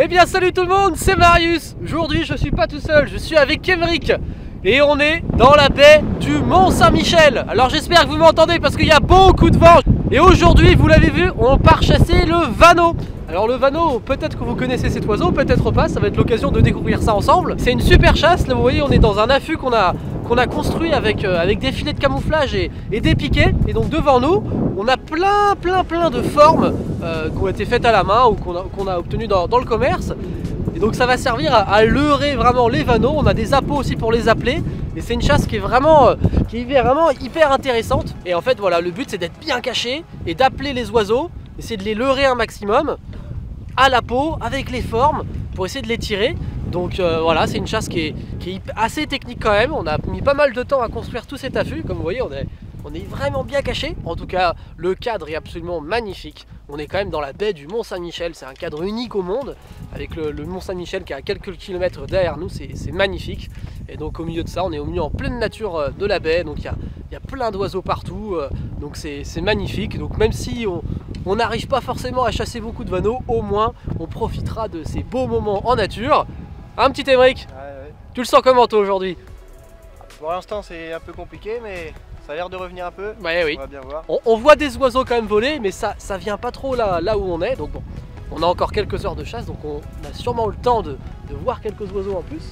bien salut tout le monde, c'est Marius. Aujourd'hui je suis pas tout seul, je suis avec Émeric. Et on est dans la baie du Mont-Saint-Michel. Alors j'espère que vous m'entendez parce qu'il y a beaucoup de vent. Et aujourd'hui, vous l'avez vu, on part chasser le vanneau. Alors le vanneau, peut-être que vous connaissez cet oiseau, peut-être pas, ça va être l'occasion de découvrir ça ensemble. C'est une super chasse, là vous voyez on est dans un affût qu'on a construit avec des filets de camouflage et des piquets. Et donc devant nous, on a plein de formes qui ont été faites à la main ou qu'on a obtenues dans le commerce. Et donc ça va servir à leurrer vraiment les vanneaux. On a des appâts aussi pour les appeler. Et c'est une chasse qui est vraiment hyper intéressante. Et en fait voilà, le but c'est d'être bien caché et d'appeler les oiseaux, essayer de les leurrer un maximum à la peau, avec les formes, pour essayer de les tirer. Donc voilà, c'est une chasse qui est assez technique quand même. On a mis pas mal de temps à construire tout cet affût. Comme vous voyez, on est vraiment bien caché. En tout cas, le cadre est absolument magnifique. On est quand même dans la baie du Mont-Saint-Michel. C'est un cadre unique au monde, avec le Mont-Saint-Michel qui est à quelques kilomètres derrière nous. C'est magnifique. Et donc au milieu de ça, on est au milieu en pleine nature de la baie. Donc il y a plein d'oiseaux partout. Donc c'est magnifique. Donc même si on n'arrive pas forcément à chasser beaucoup de vanneaux, au moins on profitera de ces beaux moments en nature. Un petit Émeric, ouais. Tu le sens comment toi aujourd'hui? Pour l'instant c'est un peu compliqué, mais ça a l'air de revenir un peu. Ouais, oui. On va bien voir. On voit des oiseaux quand même voler, mais ça vient pas trop là où on est. Donc bon, on a encore quelques heures de chasse, donc on a sûrement le temps de voir quelques oiseaux en plus.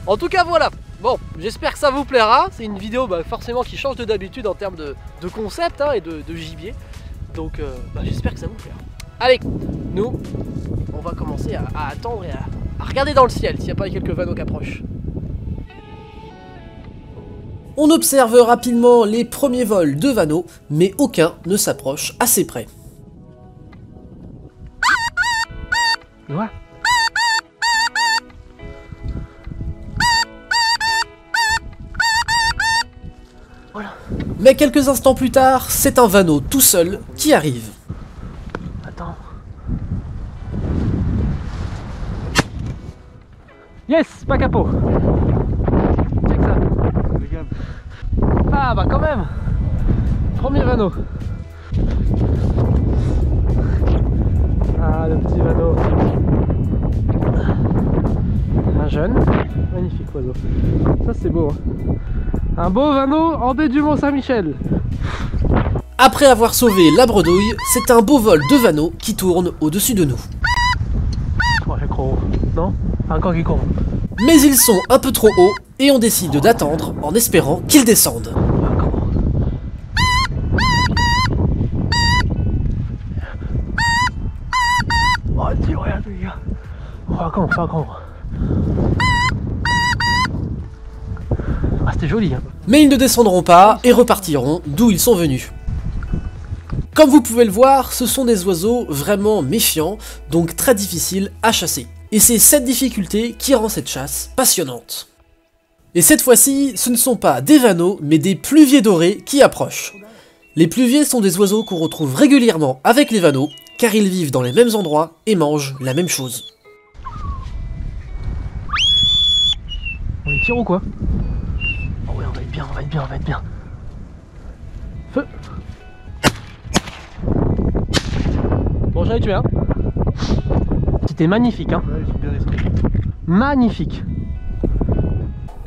En tout cas voilà, bon, j'espère que ça vous plaira. C'est une vidéo forcément qui change de d'habitude en termes de concept et de gibier. Donc j'espère que ça vous plaira. Allez, nous, on va commencer à attendre et à regarder dans le ciel s'il n'y a pas quelques vanneaux qui approchent. On observe rapidement les premiers vols de vanneaux, mais aucun ne s'approche assez près. Ouais. Voilà. Mais quelques instants plus tard, c'est un vanneau tout seul qui arrive. Attends. Yes, pas capot. Check ça. Ah bah quand même. Premier vanneau. Ah le petit vanneau. Un jeune. Magnifique oiseau. Ça c'est beau. Un beau vanneau en baie du Mont-Saint-Michel. Après avoir sauvé la bredouille, c'est un beau vol de vanneau qui tourne au-dessus de nous. Oh j'ai trop. Non? Encore qui court. Mais ils sont un peu trop hauts et on décide d'attendre en espérant qu'ils descendent. Oh dis regarde les gars. Encore. Ah c'était joli hein. Mais ils ne descendront pas et repartiront d'où ils sont venus. Comme vous pouvez le voir, ce sont des oiseaux vraiment méfiants, donc très difficiles à chasser. Et c'est cette difficulté qui rend cette chasse passionnante. Et cette fois-ci, ce ne sont pas des vanneaux, mais des pluviers dorés qui approchent. Les pluviers sont des oiseaux qu'on retrouve régulièrement avec les vanneaux, car ils vivent dans les mêmes endroits et mangent la même chose. On les tire ou quoi? Oh ouais, on va être bien. Feu. Bon, j'en ai tué un. C'était magnifique hein. Ouais, ils sont bien restés. Magnifique.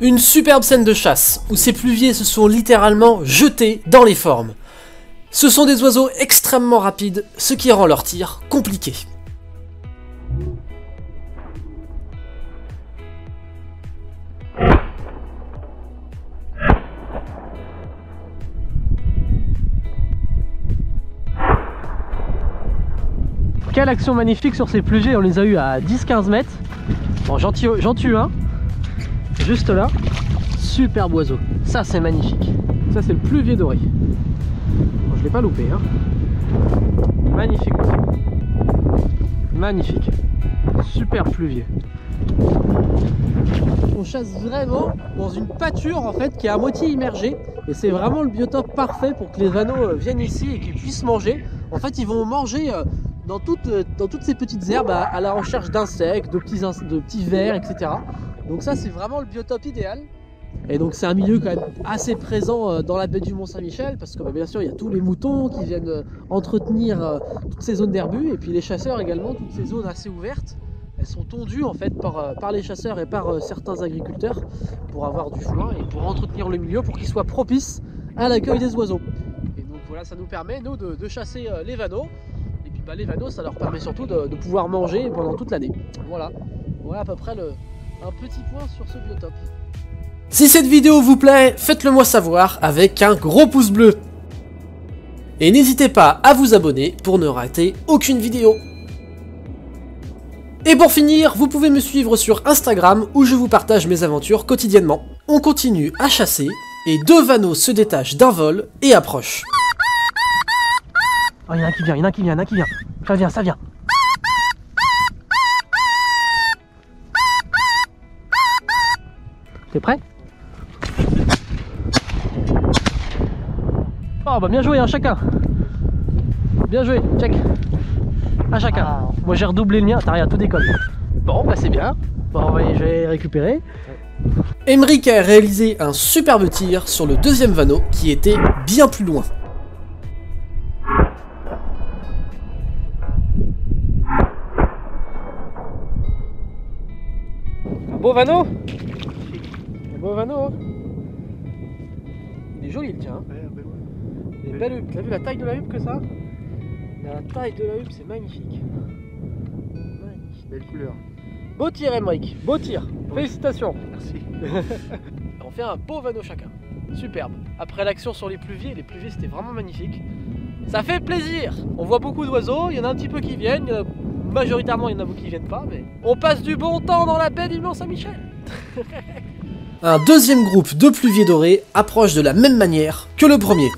Une superbe scène de chasse, où ces pluviers se sont littéralement jetés dans les formes. Ce sont des oiseaux extrêmement rapides, ce qui rend leur tir compliqué. Quelle action magnifique sur ces pluviers, on les a eu à 10-15 mètres. Bon, j'en tue un, juste là. Superbe oiseau, ça c'est magnifique. Ça c'est le pluvier doré. Bon, je l'ai pas loupé hein. Magnifique oiseau. Magnifique. Super pluvier. On chasse vraiment dans une pâture en fait qui est à moitié immergée. Et c'est vraiment le biotope parfait pour que les vanneaux viennent ici et qu'ils puissent manger. En fait ils vont manger dans toutes ces petites herbes à la recherche d'insectes, de petits vers, etc. Donc ça c'est vraiment le biotope idéal. Et donc c'est un milieu quand même assez présent dans la baie du Mont-Saint-Michel, parce que bien sûr il y a tous les moutons qui viennent entretenir toutes ces zones d'herbus, et puis les chasseurs également, toutes ces zones assez ouvertes. Elles sont tondues en fait par les chasseurs et par certains agriculteurs pour avoir du foin et pour entretenir le milieu pour qu'il soit propice à l'accueil des oiseaux. Et donc voilà, ça nous permet nous de chasser les vanneaux. Et puis les vanneaux, ça leur permet surtout de pouvoir manger pendant toute l'année. Voilà à peu près un petit point sur ce biotope. Si cette vidéo vous plaît, faites-le moi savoir avec un gros pouce bleu. Et n'hésitez pas à vous abonner pour ne rater aucune vidéo. Et pour finir, vous pouvez me suivre sur Instagram où je vous partage mes aventures quotidiennement. On continue à chasser et 2 vanneaux se détachent d'un vol et approchent. Oh, il y en a un qui vient, il y en a un qui vient. Ça vient. T'es prêt? Oh bah bien joué hein, chacun. Bien joué, check. À chacun. Ah. Moi j'ai redoublé le mien, t'as rien, tout décolle. Bon bah c'est bien. Bon je vais récupérer. Emeric a réalisé un superbe tir sur le 2e vanneau qui était bien plus loin. Un beau vanneau. Beau vanneau, hein. Il est joli le tien. Hein. Ouais, il est belle huppe. T'as vu la taille de la huppe que ça? La taille de la huppe, c'est magnifique. Belle couleur. Beau tir, Emeric. Beau tir. Félicitations. Merci. On fait un beau vanneau chacun. Superbe. Après l'action sur les pluviers c'était vraiment magnifique. Ça fait plaisir. On voit beaucoup d'oiseaux. Il y en a un petit peu qui viennent. Majoritairement, il y en a beaucoup qui viennent pas. Mais on passe du bon temps dans la baie du Mont-Saint-Michel. Un 2e groupe de pluviers dorés approche de la même manière que le premier.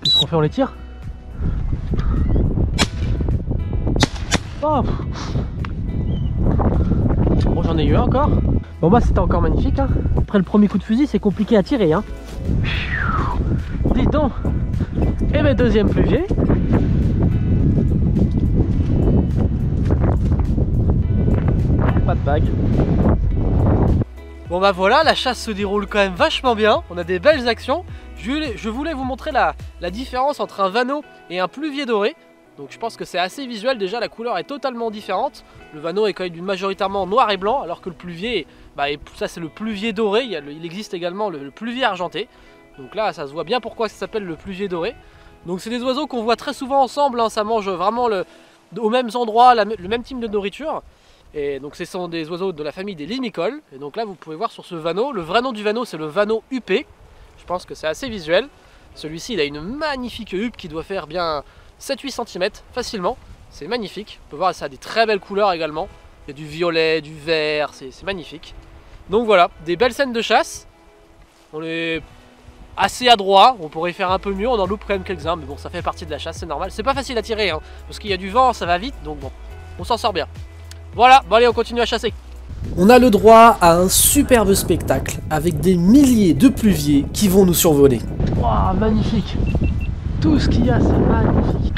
Qu'est-ce qu'on fait, on les tire? Oh. Bon, j'en ai eu un encore. Bon bah c'était encore magnifique hein. Après le premier coup de fusil c'est compliqué à tirer hein. Dis donc. Et mes 2e pluvier. Pas de bague. Bon bah voilà, la chasse se déroule quand même vachement bien. On a des belles actions. Je voulais vous montrer la différence entre un vanneau et un pluvier doré. Donc je pense que c'est assez visuel. Déjà la couleur est totalement différente. Le vanneau est quand même majoritairement noir et blanc, alors que le pluvier, ça c'est le pluvier doré. Il existe également le pluvier argenté. Donc là ça se voit bien pourquoi ça s'appelle le pluvier doré. Donc c'est des oiseaux qu'on voit très souvent ensemble hein. Ça mange vraiment aux mêmes endroits, le même type de nourriture. Et donc ce sont des oiseaux de la famille des limicoles. Et donc là vous pouvez voir sur ce vanneau, le vrai nom du vanneau c'est le vanneau huppé. Je pense que c'est assez visuel. Celui-ci il a une magnifique huppe qui doit faire bien 7-8 cm facilement. C'est magnifique. On peut voir ça a des très belles couleurs également. Il y a du violet, du vert, c'est magnifique. Donc voilà, des belles scènes de chasse. On est assez adroit, on pourrait faire un peu mieux, on en loupe quand même quelques-uns. Mais bon, ça fait partie de la chasse, c'est normal. C'est pas facile à tirer hein, parce qu'il y a du vent, ça va vite. Donc bon, on s'en sort bien. Voilà, bon allez on continue à chasser. On a le droit à un superbe spectacle avec des milliers de pluviers qui vont nous survoler. Waouh, magnifique. Tout ce qu'il y a c'est magnifique.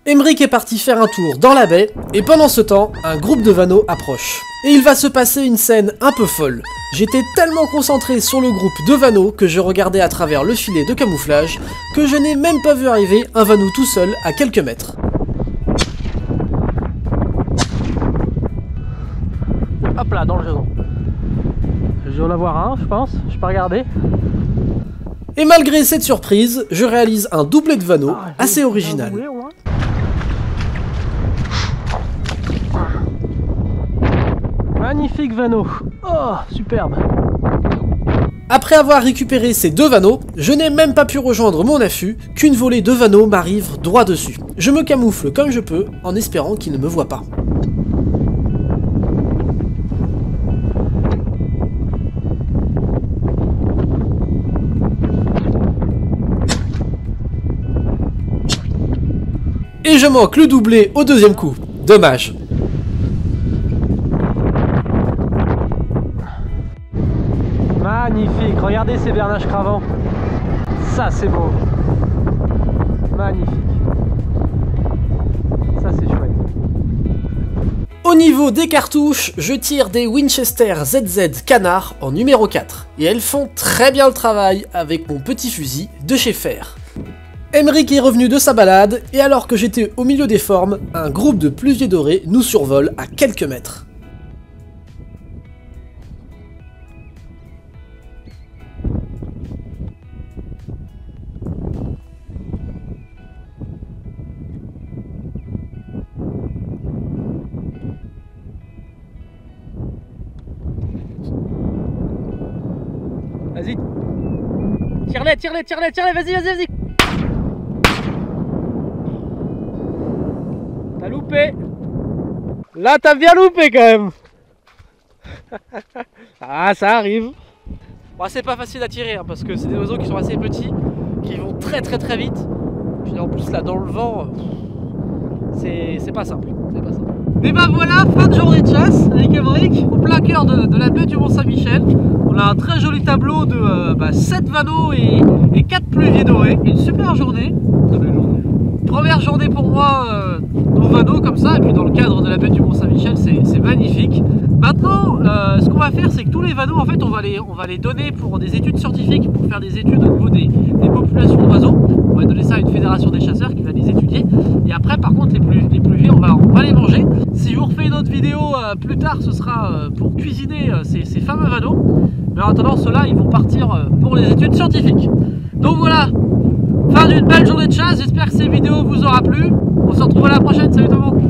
Emeric est parti faire un tour dans la baie, et pendant ce temps, un groupe de vanneaux approche. Et il va se passer une scène un peu folle. J'étais tellement concentré sur le groupe de vanneaux que je regardais à travers le filet de camouflage que je n'ai même pas vu arriver un vanneau tout seul à quelques mètres. Hop là, dans le gazon. Je dois en avoir un, je pense. Je peux regarder. Et malgré cette surprise, je réalise un doublé de vanneaux assez original. Magnifique vanneau. Oh, superbe. Après avoir récupéré ces 2 vanneaux, je n'ai même pas pu rejoindre mon affût qu'une volée de vanneaux m'arrive droit dessus. Je me camoufle comme je peux en espérant qu'ils ne me voient pas. Et je manque le doublé au 2e coup. Dommage. Magnifique, regardez ces bernaches cravants. Ça c'est beau. Magnifique. Ça c'est chouette. Au niveau des cartouches, je tire des Winchester ZZ Canard en numéro 4. Et elles font très bien le travail avec mon petit fusil de chez Fer. Emeric est revenu de sa balade, et alors que j'étais au milieu des formes, un groupe de pluviers dorés nous survole à quelques mètres. Vas-y. Tire-les, tire-les, tire-les, tire-les, vas-y, vas-y, vas-y. T'as loupé. Là, t'as bien loupé quand même. Ah, ça arrive. Bon, c'est pas facile à tirer hein, parce que c'est des oiseaux qui sont assez petits, qui vont très très très vite. Puis en plus là dans le vent, c'est pas simple. C'est pas simple. Et ben voilà, fin de journée de chasse avec Emeric, au plein cœur de la baie du Mont-Saint-Michel. On a un très joli tableau de 7 vanneaux et 4 pluviers dorés. Une super journée. Première journée pour moi au vanneau comme ça, et puis dans le cadre de la baie du Mont-Saint-Michel, c'est magnifique. Maintenant, ce qu'on va faire, c'est que tous les vanneaux, en fait, on va les donner pour des études scientifiques, pour faire des études au niveau des populations d'oiseaux. On va donner ça à une fédération des chasseurs qui va les étudier. Et après, par contre, les pluviers, on va les manger. Si je vous refais une autre vidéo plus tard, ce sera pour cuisiner ces fameux vanneaux. Mais en attendant, ceux-là, ils vont partir pour les études scientifiques. Donc voilà, fin d'une belle journée de chasse. J'espère que cette vidéo vous aura plu. On se retrouve à la prochaine. Salut tout le monde.